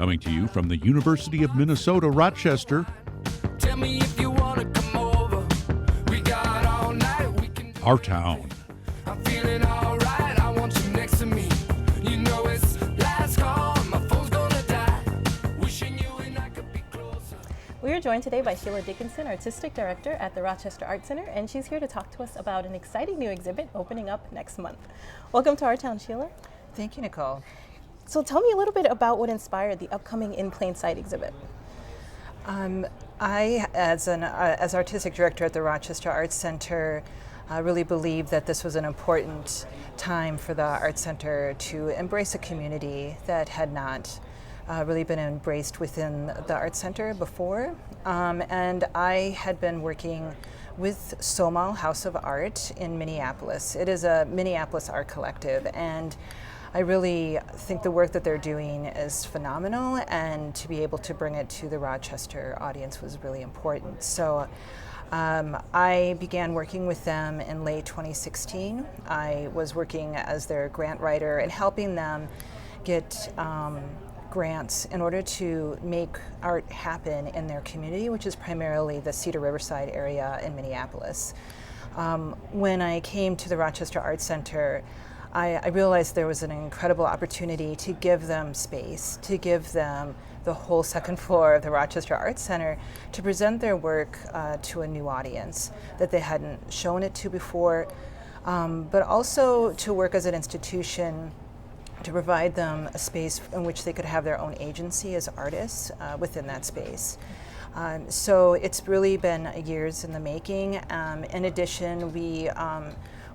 Coming to you from the University of Minnesota, Rochester, Tell me if you wanna come over. We got all night. We can. our town. I'm feeling alright. I want you next to me. You know it's last call. My phone's gonna die. Wishing you and I could be closer. We are joined today by Sheila Dickinson, Artistic Director at the Rochester Art Center, and she's here to talk to us about an exciting new exhibit opening up next month. Welcome to our town, Sheila. Thank you, Nicole. So tell me a little bit about what inspired the upcoming In Plain Sight exhibit. I, as Artistic Director at the Rochester Art Center, really believe that this was an important time for the Art Center to embrace a community that had not really been embraced within the Art Center before. And I had been working with Somal House of Art in Minneapolis. It is a Minneapolis art collective, and I really think the work that they're doing is phenomenal, and to be able to bring it to the Rochester audience was really important. So I began working with them in late 2016. I was working as their grant writer and helping them get grants in order to make art happen in their community, which is primarily the Cedar Riverside area in Minneapolis. When I came to the Rochester Art Center, I realized there was an incredible opportunity to give them space, to give them the whole second floor of the Rochester Art Center to present their work to a new audience that they hadn't shown it to before, but also to work as an institution to provide them a space in which they could have their own agency as artists within that space. So it's really been years in the making. In addition, we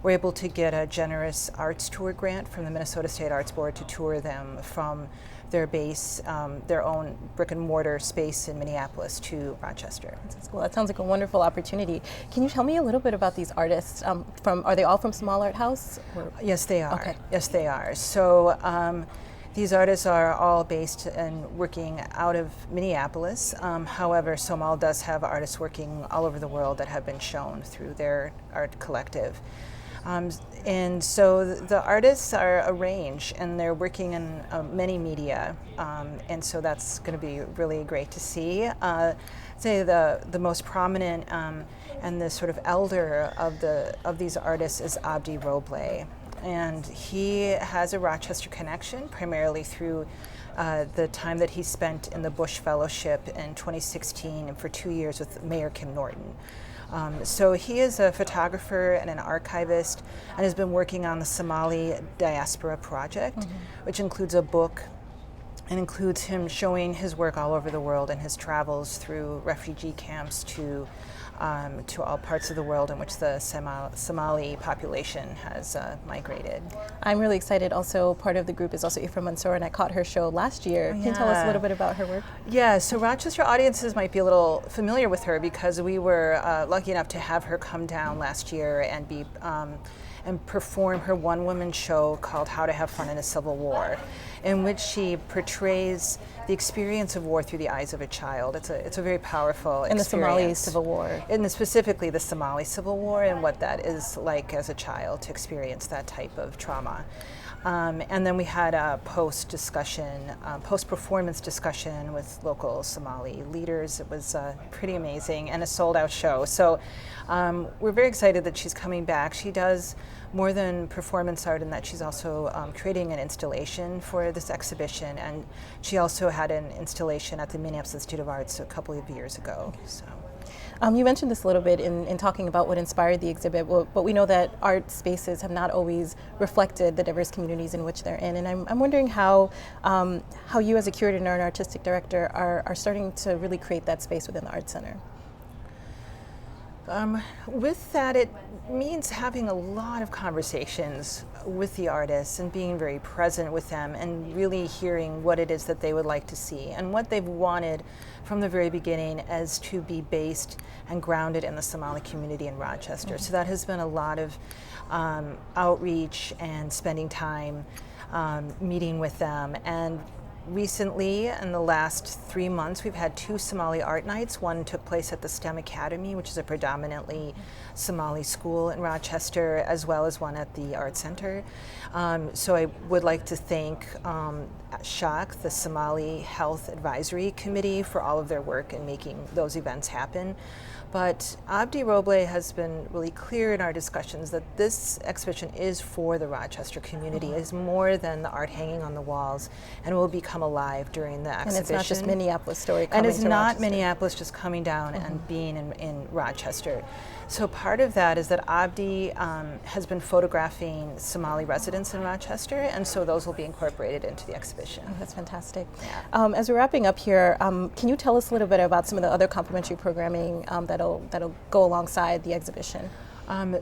were able to get a generous arts tour grant from the Minnesota State Arts Board to tour them from their base, their own brick and mortar space in Minneapolis to Rochester. Well, that sounds like a wonderful opportunity. Can you tell me a little bit about these artists? Are they all from Small Art House? Or? Yes, they are. Okay. Yes, they are. So these artists are all based and working out of Minneapolis. However, Somal does have artists working all over the world that have been shown through their art collective. And so the artists are a range, and they're working in many media, and so that's going to be really great to see. Say the most prominent and the sort of elder of these artists is Abdi Roble, and he has a Rochester connection primarily through the time that he spent in the Bush Fellowship in 2016 and for 2 years with Mayor Kim Norton. So he is a photographer and an archivist and has been working on the Somali Diaspora Project, which includes a book and includes him showing his work all over the world and his travels through refugee camps to all parts of the world in which the Somali population has migrated. I'm really excited. Also, part of the group is also Ifra Mansour, and I caught her show last year. Can you tell us a little bit about her work? Yeah, so Rochester audiences might be a little familiar with her because we were lucky enough to have her come down last year and be and perform her one-woman show called How to Have Fun in a Civil War, in which she portrays the experience of war through the eyes of a child. It's a very powerful experience. In the Somali Civil War. And specifically the Somali Civil War and what that is like as a child to experience that type of trauma. And then we had a post-performance discussion with local Somali leaders. It was pretty amazing and a sold-out show. So we're very excited that she's coming back. She does more than performance art in that she's also creating an installation for this exhibition, and she also had an installation at the Minneapolis Institute of Arts a couple of years ago. So. You mentioned this a little bit in talking about what inspired the exhibit, but we know that art spaces have not always reflected the diverse communities in which they're in, and I'm wondering how you as a curator and an artistic director are starting to really create that space within the Art Center. With that, it means having a lot of conversations with the artists and being very present with them and really hearing what it is that they would like to see and what they've wanted from the very beginning as to be based and grounded in the Somali community in Rochester. So that has been a lot of outreach and spending time meeting with them and Recently, in the last 3 months, we've had 2 Somali art nights. One took place at the STEM Academy, which is a predominantly Somali school in Rochester, as well as one at the Art Center. So I would like to thank SHOC, the Somali Health Advisory Committee, for all of their work in making those events happen. But Abdi Roble has been really clear in our discussions that this exhibition is for the Rochester community. It's more than the art hanging on the walls, and will become alive during the exhibition. And it's not just Minneapolis story coming and it's to not Rochester. Minneapolis just coming down and being in Rochester. So part of that is that Abdi has been photographing Somali residents in Rochester, and so those will be incorporated into the exhibition. Oh, that's fantastic. Yeah. As we're wrapping up here, can you tell us a little bit about some of the other complimentary programming that'll go alongside the exhibition?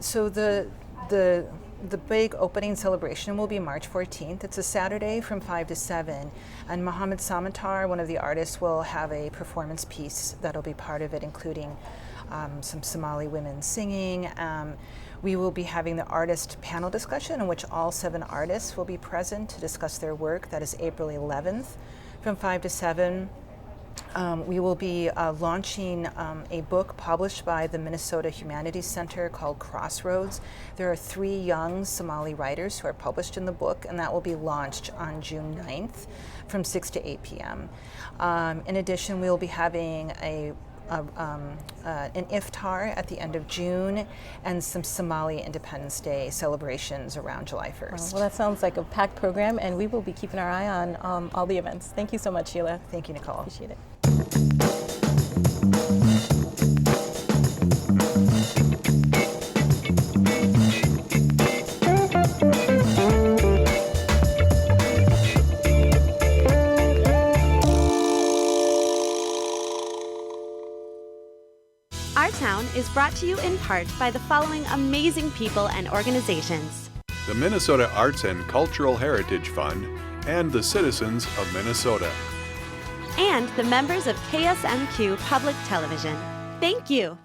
So the big opening celebration will be March 14th. It's a Saturday from 5 to 7, and Mohammed Samatar, one of the artists, will have a performance piece that'll be part of it, including some Somali women singing. We will be having the artist panel discussion in which all 7 artists will be present to discuss their work. That is April 11th from 5 to 7. We will be launching a book published by the Minnesota Humanities Center called Crossroads. There are 3 young Somali writers who are published in the book, and that will be launched on June 9th from 6 to 8 p.m. In addition, we will be having an iftar at the end of June, and some Somali Independence Day celebrations around July 1st. Well, that sounds like a packed program, and we will be keeping our eye on all the events. Thank you so much, Sheila. Thank you, Nicole. Appreciate it. Our Town is brought to you in part by the following amazing people and organizations: the Minnesota Arts and Cultural Heritage Fund, and the citizens of Minnesota. and the members of KSMQ Public Television. Thank you.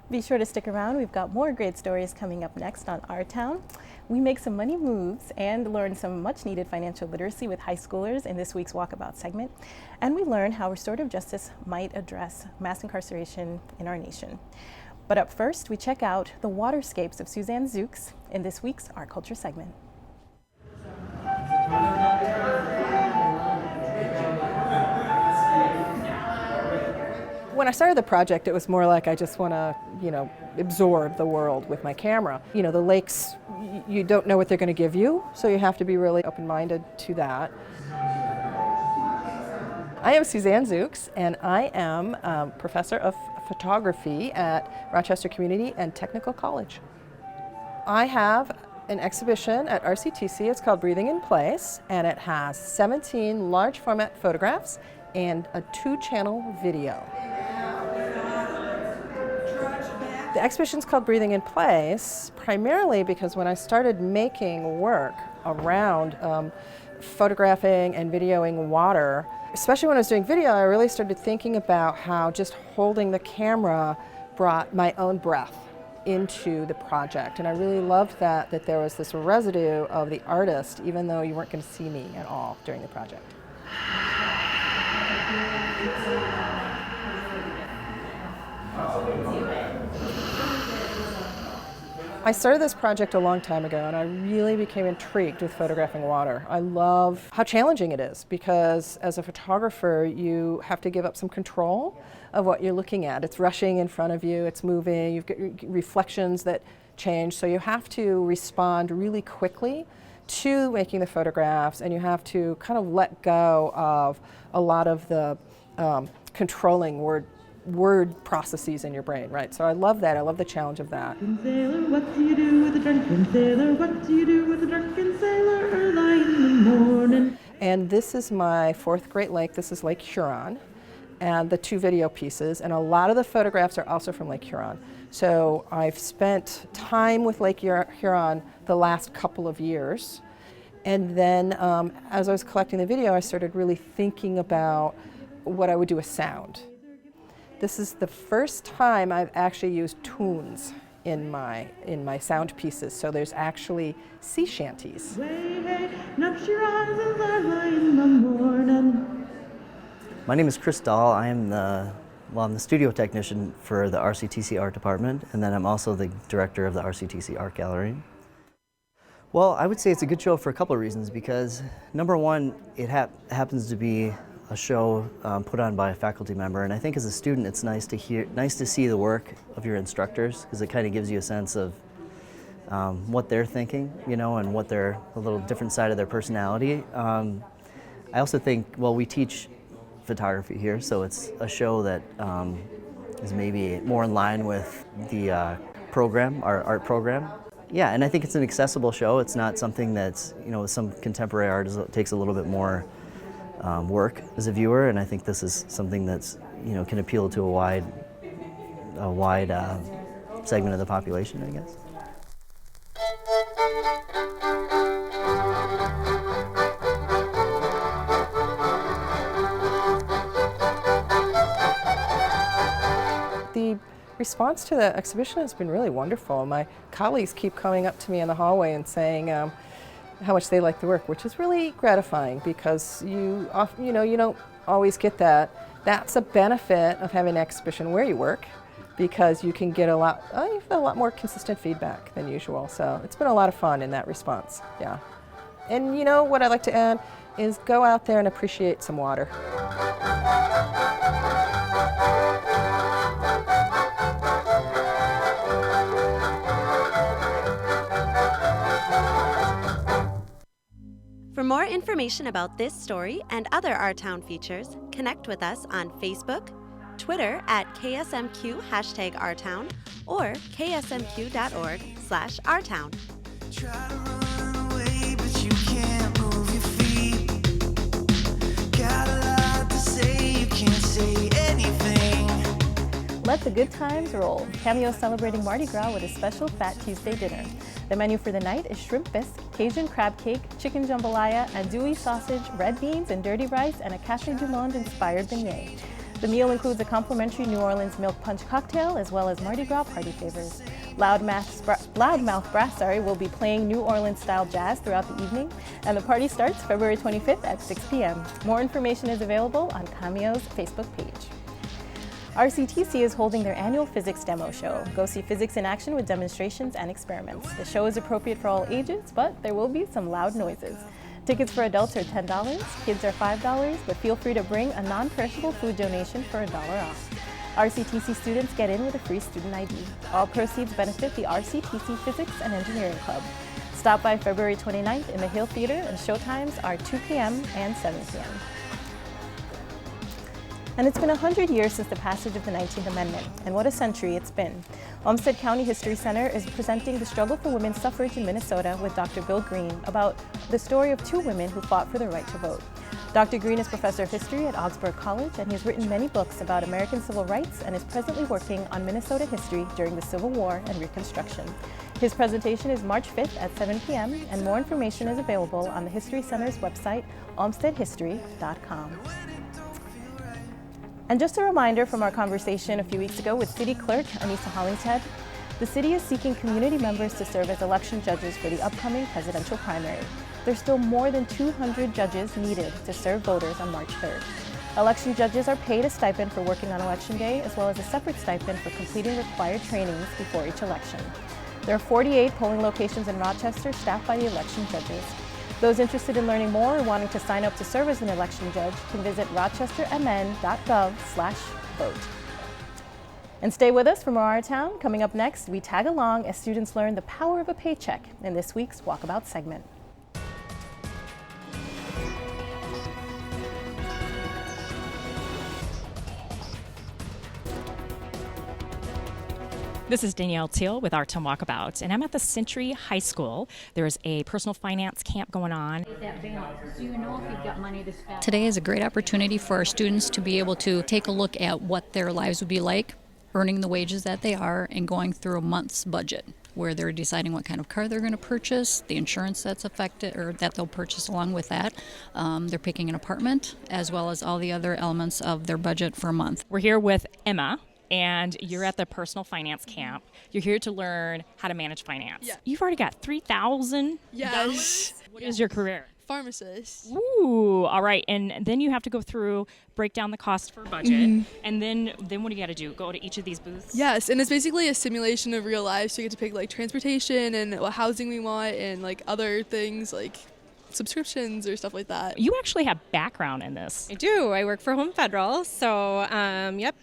Be sure to stick around. We've got more great stories coming up next on Our Town. We make some money moves and learn some much needed financial literacy with high schoolers in this week's Walkabout segment. And we learn how restorative justice might address mass incarceration in our nation. But up first, we check out the waterscapes of Suzanne Szucs in this week's Art Culture segment. When I started the project, it was more like I just want to, absorb the world with my camera. The lakes, you don't know what they're going to give you, so you have to be really open-minded to that. I am Suzanne Szucs, and I am professor of photography at Rochester Community and Technical College. I have an exhibition at RCTC. It's called Breathing in Place, and it has 17 large format photographs and a 2-channel video. The exhibition's called Breathing in Place primarily because when I started making work around photographing and videoing water, especially when I was doing video, I really started thinking about how just holding the camera brought my own breath into the project. And I really loved that there was this residue of the artist, even though you weren't going to see me at all during the project. I started this project a long time ago, and I really became intrigued with photographing water. I love how challenging it is because as a photographer, you have to give up some control of what you're looking at. It's rushing in front of you, it's moving, you've got reflections that change, so you have to respond really quickly to making the photographs, and you have to kind of let go of a lot of the controlling word processes in your brain, right? So I love that. I love the challenge of that. Sailor, what do you do with a drunken sailor? What do you do with a drunken sailor early in the morning? And this is my 4th Great Lake. This is Lake Huron, and the 2 video pieces. And a lot of the photographs are also from Lake Huron. So I've spent time with Lake Huron the last couple of years. And then as I was collecting the video, I started really thinking about what I would do with sound. This is the first time I've actually used tunes in my sound pieces. So there's actually sea shanties. Way, hey, and up she rises early in the morning. My name is Chris Dahl. I'm the studio technician for the RCTC Art Department, and then I'm also the director of the RCTC Art Gallery. Well, I would say it's a good show for a couple of reasons, because number one, it happens to be a show put on by a faculty member, and I think as a student it's nice to see the work of your instructors, because it kind of gives you a sense of what they're thinking, and what a little different side of their personality. I also think, well, we teach photography here, so it's a show that is maybe more in line with the program, our art program. Yeah, and I think it's an accessible show. It's not something that's, with some contemporary art it takes a little bit more work as a viewer, and I think this is something that's, can appeal to a wide segment of the population, I guess. The response to the exhibition has been really wonderful. My colleagues keep coming up to me in the hallway and saying how much they like the work, which is really gratifying, because you don't always get that. That's a benefit of having an exhibition where you work, because you can get a lot more consistent feedback than usual. So it's been a lot of fun in that response. Yeah. And what I'd like to add is go out there and appreciate some water. For more information about this story and other Our Town features, connect with us on Facebook, Twitter at KSMQ #OurTown, or ksmq.org/OurTown. Try to run away, but you can't move your feet. Got a lot to say, you can't say anything. Let the good times roll. Cameo celebrating Mardi Gras with a special Fat Tuesday dinner. The menu for the night is shrimp bisque, Cajun crab cake, chicken jambalaya, andouille sausage, red beans and dirty rice, and a Café du Monde inspired beignet. The meal includes a complimentary New Orleans milk punch cocktail, as well as Mardi Gras party favors. Loudmouth Brass will be playing New Orleans-style jazz throughout the evening, and the party starts February 25th at 6 p.m. More information is available on Cameo's Facebook page. RCTC is holding their annual physics demo show. Go see physics in action with demonstrations and experiments. The show is appropriate for all ages, but there will be some loud noises. Tickets for adults are $10, kids are $5, but feel free to bring a non-perishable food donation for $1 off. RCTC students get in with a free student ID. All proceeds benefit the RCTC Physics and Engineering Club. Stop by February 29th in the Hill Theater, and showtimes are 2 p.m. and 7 p.m. And it's been 100 years since the passage of the 19th Amendment, and what a century it's been. Olmsted County History Center is presenting the struggle for women's suffrage in Minnesota with Dr. Bill Green about the story of two women who fought for the right to vote. Dr. Green is professor of history at Augsburg College, and he has written many books about American civil rights and is presently working on Minnesota history during the Civil War and Reconstruction. His presentation is March 5th at 7 p.m., and more information is available on the History Center's website, olmstedhistory.com. And just a reminder from our conversation a few weeks ago with City Clerk Anissa Hollingshead, the city is seeking community members to serve as election judges for the upcoming presidential primary. There's still more than 200 judges needed to serve voters on March 3rd. Election judges are paid a stipend for working on Election Day, as well as a separate stipend for completing required trainings before each election. There are 48 polling locations in Rochester staffed by the election judges. Those interested in learning more or wanting to sign up to serve as an election judge can visit rochestermn.gov/vote. And stay with us for more Our Town. Coming up next, we tag along as students learn the power of a paycheck in this week's Walkabout segment. This is Danielle Teal with Art Town Walkabout, and I'm at the Century High School. There's a personal finance camp going on. Today is a great opportunity for our students to be able to take a look at what their lives would be like, earning the wages that they are, and going through a month's budget, where they're deciding what kind of car they're going to purchase, the insurance that's affected or that they'll purchase along with that. They're picking an apartment, as well as all the other elements of their budget for a month. We're here with Emma. and you're at the personal finance camp. You're here to learn how to manage finance. Yeah. You've already got $3,000. Yes. What is your career? Pharmacist. Ooh, all right. And then you have to go through, break down the cost for budget, and then what do you got to do? Go to each of these booths? Yes, and it's basically a simulation of real life, so you get to pick like transportation and what housing we want and like other things like subscriptions or stuff like that. You actually have background in this. I do. I work for Home Federal, so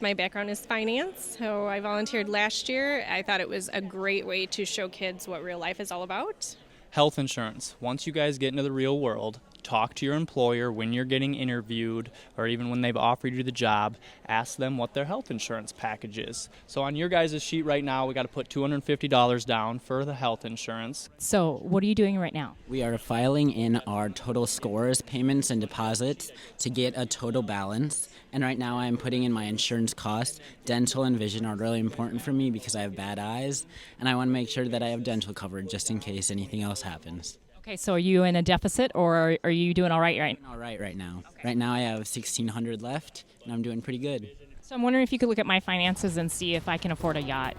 my background is finance. So I volunteered last year. I thought it was a great way to show kids what real life is all about. Health insurance. Once you guys get into the real world, talk to your employer when you're getting interviewed or even when they've offered you the job. Ask them what their health insurance package is. So on your guys' sheet right now, we got to put $250 down for the health insurance. So what are you doing right now? We are filing in our total scores, payments, and deposits to get a total balance. And right now I'm putting in my insurance costs. Dental and vision are really important for me because I have bad eyes, and I want to make sure that I have dental coverage just in case anything else happens. Okay, so are you in a deficit, or are you doing all right now? All right now. Okay. Right now I have $1,600 left, and I'm doing pretty good. So I'm wondering if you could look at my finances and see if I can afford a yacht.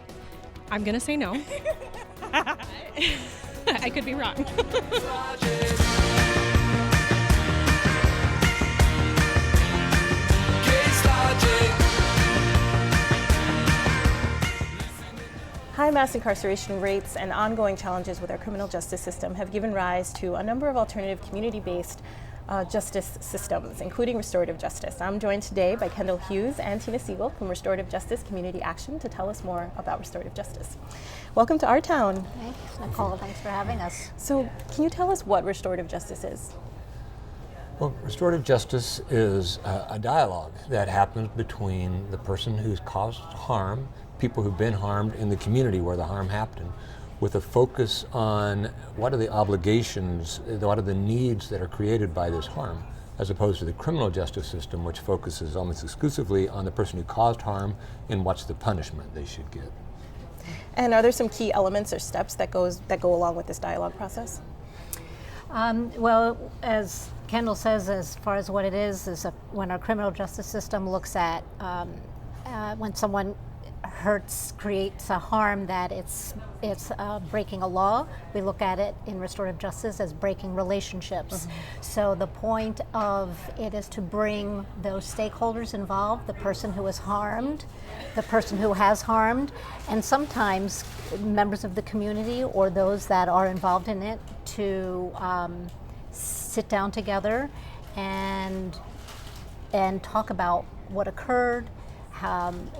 I'm going to say no. I could be wrong. High mass incarceration rates and ongoing challenges with our criminal justice system have given rise to a number of alternative community-based justice systems, including restorative justice. I'm joined today by Kendall Hughes and Tina Sigel from Restorative Justice Community Action to tell us more about restorative justice. Welcome to our town. Thanks, Nicole. Thanks for having us. So, can you tell us what restorative justice is? Well, restorative justice is a dialogue that happens between the person who's caused harm, people who've been harmed in the community where the harm happened, with a focus on what are the obligations, what are the needs that are created by this harm, as opposed to the criminal justice system, which focuses almost exclusively on the person who caused harm and what's the punishment they should get. And are there some key elements or steps that go along with this dialogue process? Well, as Kendall says, as far as what it is when our criminal justice system looks at when someone creates a harm that it's breaking a law, we look at it in restorative justice as breaking relationships. So the point of it is to bring those stakeholders involved, the person who is harmed, the person who has harmed, and sometimes members of the community or those that are involved in it to sit down together and talk about what occurred,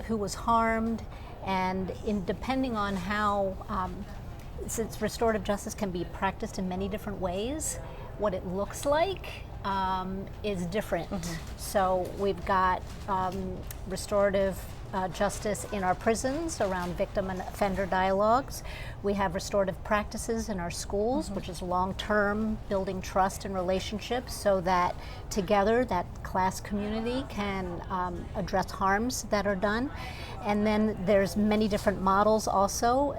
who was harmed, and depending on how, since restorative justice can be practiced in many different ways, what it looks like is different. So we've got restorative justice in our prisons around victim and offender dialogues. We have restorative practices in our schools, which is long-term building trust and relationships so that together that class community can address harms that are done. And then there's many different models also.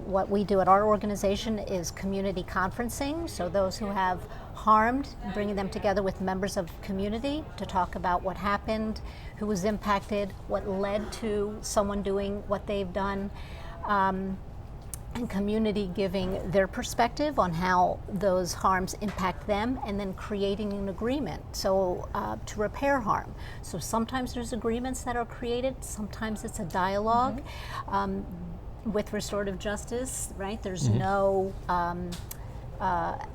What we do at our organization is community conferencing, so those who have harmed, bringing them together with members of community to talk about what happened, who was impacted, what led to someone doing what they've done, and community giving their perspective on how those harms impact them, and then creating an agreement so to repair harm. So sometimes there's agreements that are created, sometimes it's a dialogue. With restorative justice, right, there's no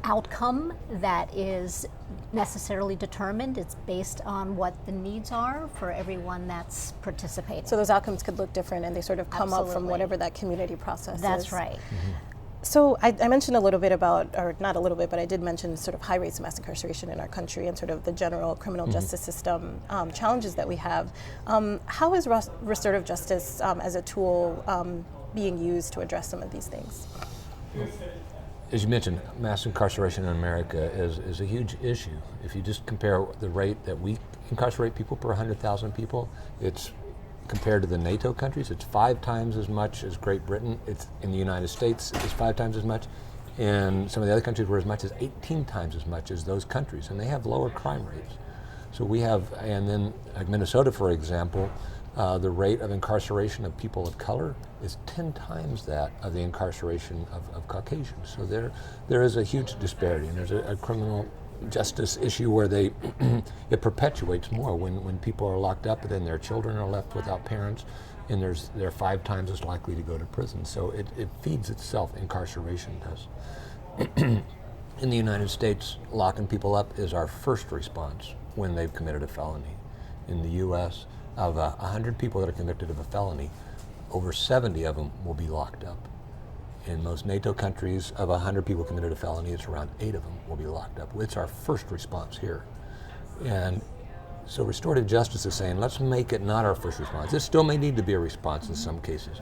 outcome that is necessarily determined. It's based on what the needs are for everyone that's participating. So those outcomes could look different and they sort of come up from whatever that community process is. That's right. So I mentioned a little bit about, or not a little bit, but I did mention sort of high rates of mass incarceration in our country and sort of the general criminal justice system challenges that we have. How is restorative justice as a tool being used to address some of these things? As you mentioned, mass incarceration in America is a huge issue. If you just compare the rate that we incarcerate people per 100,000 people, it's compared to the NATO countries, it's 5 times as much as Great Britain. It's in the United States, it's 5 times as much. In some of the other countries, we're as much as 18 times as much as those countries, and they have lower crime rates. So we have, and then like Minnesota, for example, The rate of incarceration of people of color is 10 times that of the incarceration of Caucasians. So there is a huge disparity, and there's a criminal justice issue where it perpetuates more when people are locked up, and then their children are left without parents, and they're 5 times as likely to go to prison. So it feeds itself, incarceration does. In the United States, locking people up is our first response when they've committed a felony. In the U.S., of 100 people that are convicted of a felony, over 70 of them will be locked up. In most NATO countries, of 100 people committed a felony, it's around 8 of them will be locked up. It's our first response here. And so restorative justice is saying, let's make it not our first response. This still may need to be a response in some cases,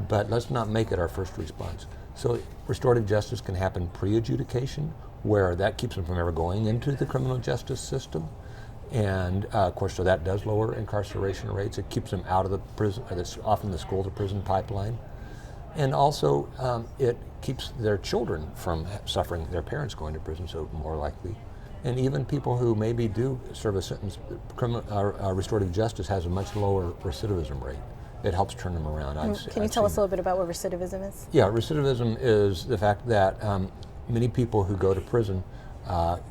but let's not make it our first response. So restorative justice can happen pre-adjudication, where that keeps them from ever going into the criminal justice system. And of course, so that does lower incarceration rates. It keeps them out of the prison, that's often the school to prison pipeline. And also, it keeps their children from suffering their parents going to prison, so more likely. And even people who maybe do serve a sentence, restorative justice has a much lower recidivism rate. It helps turn them around. Can you tell us a little bit about what recidivism is? Yeah, recidivism is the fact that many people who go to prison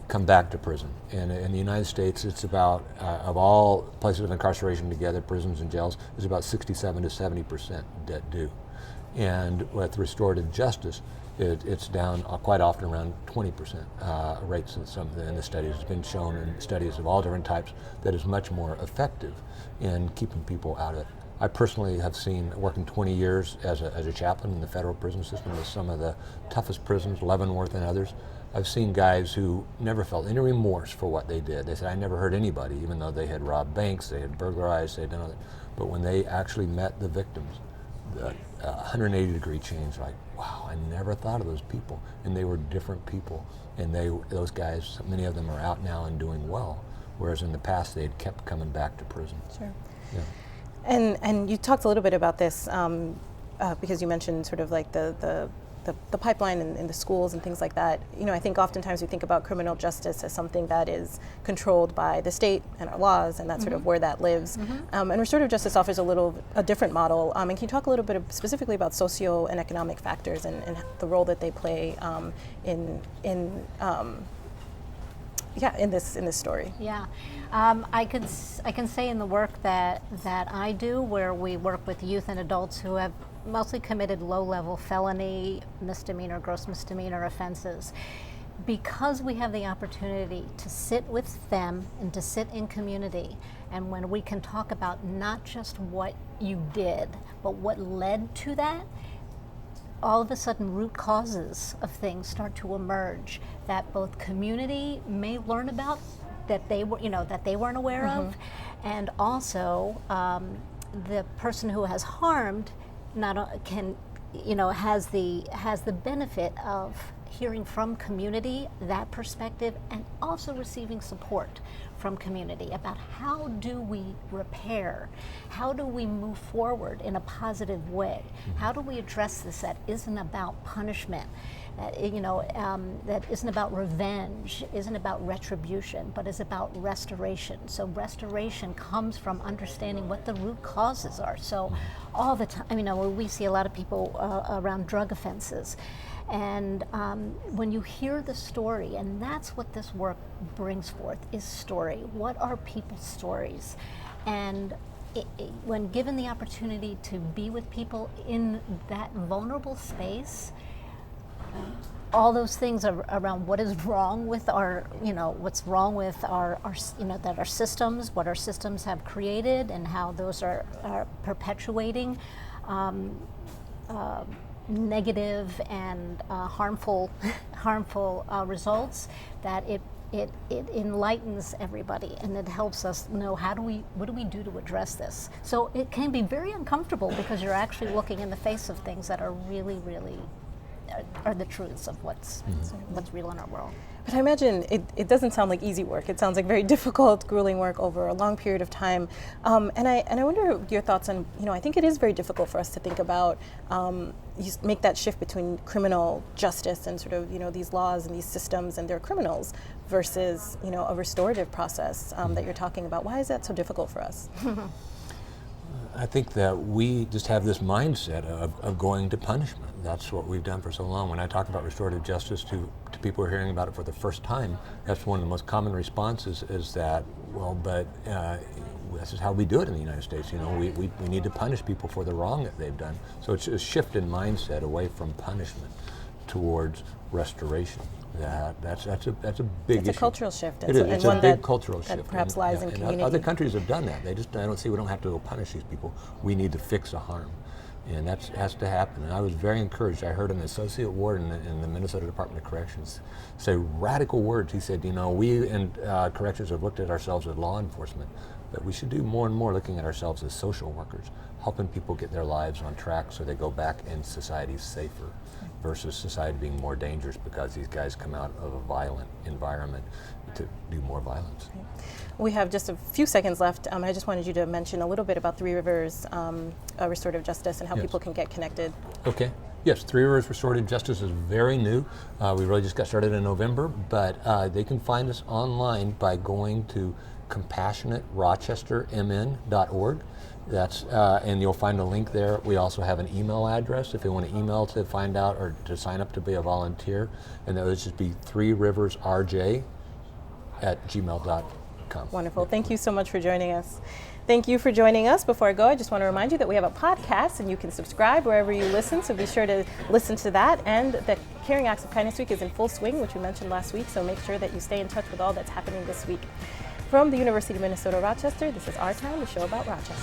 come back to prison. And in the United States, it's about, of all places of incarceration together, prisons and jails, is about 67 to 70% debt due. And with restorative justice, it's down quite often around 20% rates in the studies. It's been shown in studies of all different types that is much more effective in keeping people out of it. I personally have seen, working 20 years as a chaplain in the federal prison system with some of the toughest prisons, Leavenworth and others. I've seen guys who never felt any remorse for what they did. They said, I never hurt anybody, even though they had robbed banks, they had burglarized, they had done all that. But when they actually met the victims, the 180-degree change, like, wow, I never thought of those people. And they were different people. And those guys, many of them are out now and doing well, whereas in the past they had kept coming back to prison. Sure. Yeah. And you talked a little bit about this because you mentioned sort of like the pipeline and the schools and things like that. You know, I think oftentimes we think about criminal justice as something that is controlled by the state and our laws, and that's sort of where that lives. And restorative justice offers a different model. And can you talk a little bit specifically about socio and economic factors and the role that they play in this story? Yeah, I can say in the work that I do, where we work with youth and adults who have mostly committed low-level felony, misdemeanor, gross misdemeanor offenses, because we have the opportunity to sit with them and to sit in community, and when we can talk about not just what you did, but what led to that, all of a sudden root causes of things start to emerge that both community may learn about, that they weren't aware of, and also the person who has harmed has the benefit of hearing from community, that perspective, and also receiving support from community about how do we repair, how do we move forward in a positive way, how do we address this that isn't about punishment, that isn't about revenge, isn't about retribution, but is about restoration. So restoration comes from understanding what the root causes are. So all the time, we see a lot of people around drug offenses. And when you hear the story, and that's what this work brings forth, is story. What are people's stories? And when given the opportunity to be with people in that vulnerable space, all those things around what is wrong with what's wrong with that our systems, what our systems have created, and how those are perpetuating negative and harmful results, that it enlightens everybody, and it helps us know what do we do to address this. So it can be very uncomfortable because you're actually looking in the face of things that are really, really are the truths of what's real in our world. But I imagine it doesn't sound like easy work. It sounds like very difficult, grueling work over a long period of time. And I wonder your thoughts on, I think it is very difficult for us to think about, you make that shift between criminal justice and sort of, these laws and these systems and their criminals versus, a restorative process that you're talking about. Why is that so difficult for us? I think that we just have this mindset of going to punishment. That's what we've done for so long. When I talk about restorative justice to people who are hearing about it for the first time, that's one of the most common responses is that, well, but this is how we do it in the United States. You know, we need to punish people for the wrong that they've done. So it's a shift in mindset away from punishment towards restoration. That's a big issue. It's a cultural shift. It is. It's a big cultural shift. That perhaps lies in community. Other countries have done that. I don't see we don't have to go punish these people. We need to fix a harm. And that has to happen. And I was very encouraged. I heard an associate warden in the Minnesota Department of Corrections say radical words. He said, you know, we in corrections have looked at ourselves as law enforcement, but we should do more and more looking at ourselves as social workers, helping people get their lives on track so they go back and society's safer versus society being more dangerous because these guys come out of a violent environment to do more violence. We have just a few seconds left. I just wanted you to mention a little bit about Three Rivers Restorative Justice and how people can get connected. Okay. Yes, Three Rivers Restorative Justice is very new. We really just got started in November, but they can find us online by going to compassionaterochestermn.org. That's and you'll find a link there. We also have an email address if you want to email to find out or to sign up to be a volunteer, and that would just be threeriversrj@gmail.com. Wonderful. Thank you so much for joining us. Thank you for joining us. Before I go, I just want to remind you that we have a podcast and you can subscribe wherever you listen, so be sure to listen to that. And the Caring Acts of Kindness Week is in full swing, which we mentioned last week, so make sure that you stay in touch with all that's happening this week. From the University of Minnesota Rochester, this is Our Town, the show about Rochester.